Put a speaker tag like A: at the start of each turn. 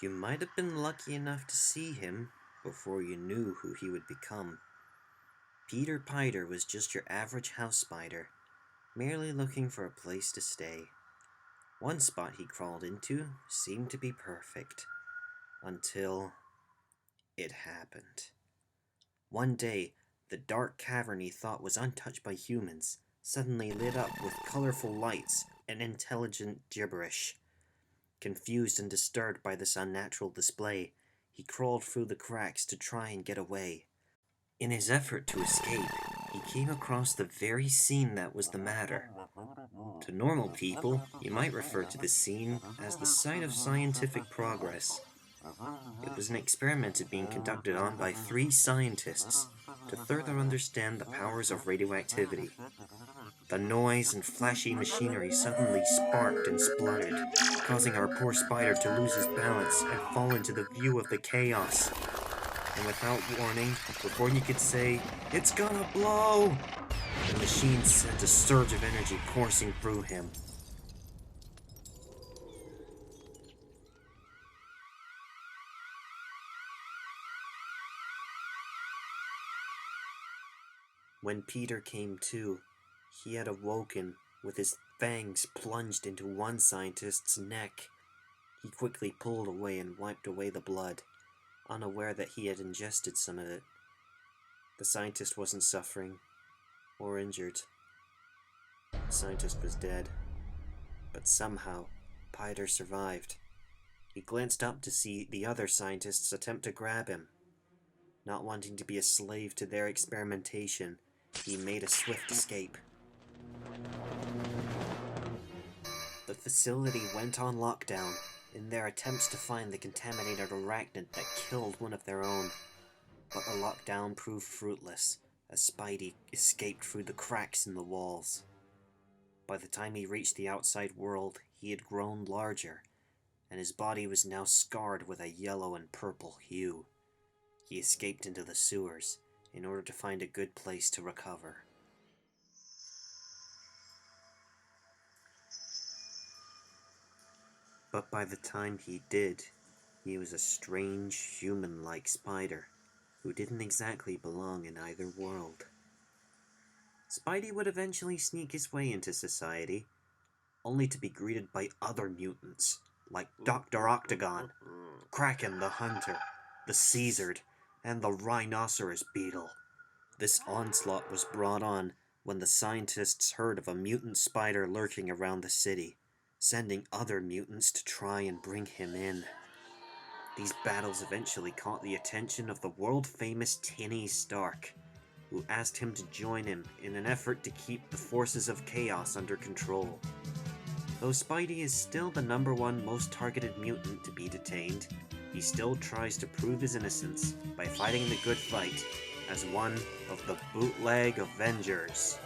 A: You might have been lucky enough to see him before you knew who he would become. Peter Piter was just your average house spider, merely looking for a place to stay. One spot he crawled into seemed to be perfect, until it happened. One day, the dark cavern he thought was untouched by humans suddenly lit up with colorful lights and intelligent gibberish. Confused and disturbed by this unnatural display, he crawled through the cracks to try and get away. In his effort to escape, he came across the very scene that was the matter. To normal people, you might refer to this scene as the site of scientific progress. It was an experiment being conducted on by 3 scientists to further understand the powers of radioactivity. The noise and flashy machinery suddenly sparked and spluttered, causing our poor spider to lose his balance and fall into the view of the chaos. And without warning, before you could say, "It's gonna blow!" the machine sent a surge of energy coursing through him. When Peter came to, he had awoken with his fangs plunged into one scientist's neck. He quickly pulled away and wiped away the blood, unaware that he had ingested some of it. The scientist wasn't suffering or injured. The scientist was dead. But somehow, Peter survived. He glanced up to see the other scientists attempt to grab him. Not wanting to be a slave to their experimentation, he made a swift escape. The facility went on lockdown in their attempts to find the contaminated arachnid that killed one of their own. But the lockdown proved fruitless, as Spidey escaped through the cracks in the walls. By the time he reached the outside world, he had grown larger, and his body was now scarred with a yellow and purple hue. He escaped into the sewers in order to find a good place to recover. But by the time he did, he was a strange, human-like spider who didn't exactly belong in either world. Spidey would eventually sneak his way into society, only to be greeted by other mutants, like Dr. Octagon, Kraken the Hunter, the Caesared, and the Rhinoceros Beetle. This onslaught was brought on when the scientists heard of a mutant spider lurking around the city, sending other mutants to try and bring him in. These battles eventually caught the attention of the world-famous Tinny Stark, who asked him to join him in an effort to keep the forces of chaos under control. Though Spidey is still the #1 most targeted mutant to be detained, he still tries to prove his innocence by fighting the good fight as one of the Bootleg Avengers.